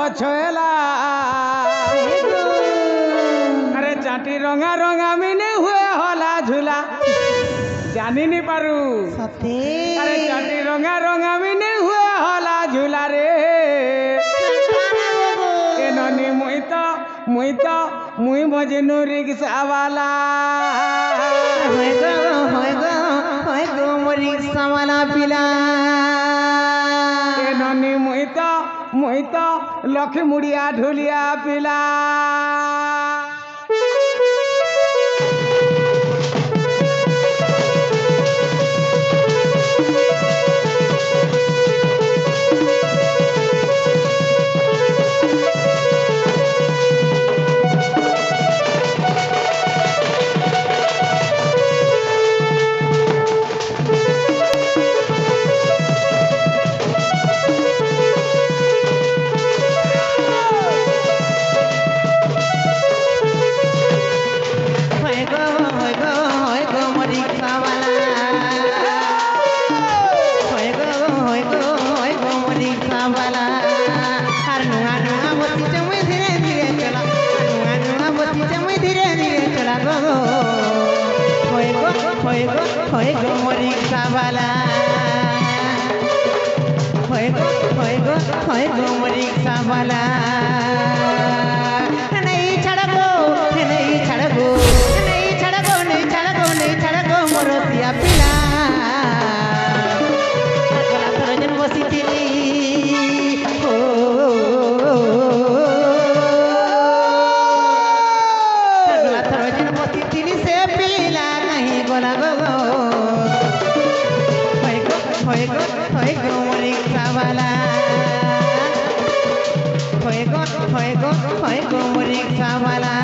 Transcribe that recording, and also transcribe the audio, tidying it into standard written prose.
বছলা আরে চাটি রঙা রঙা মিনে হুয়ে হলা ঝুলা জানিনি পারু সতে আরে চাটি রঙা রঙা মিনে হুয়ে হলা ঝুলা রে এননি মুই বজনু রিক্সাওয়ালা হয় গো মরি সামালা পিলা এননি মুই তো লক্ষ্মী মুড়িয়া ঢুলিয়া পিলা হয় গো রিক্সাওয়ালা হয় গো রিক্সাওয়ালা नहीं छड़को मोरतिया पिला जन बसी थिली हो जन बसी थिली से पिला नहीं गोला गो হয় গো রিক্সাওয়ালা হয় গো রিক্সাওয়ালা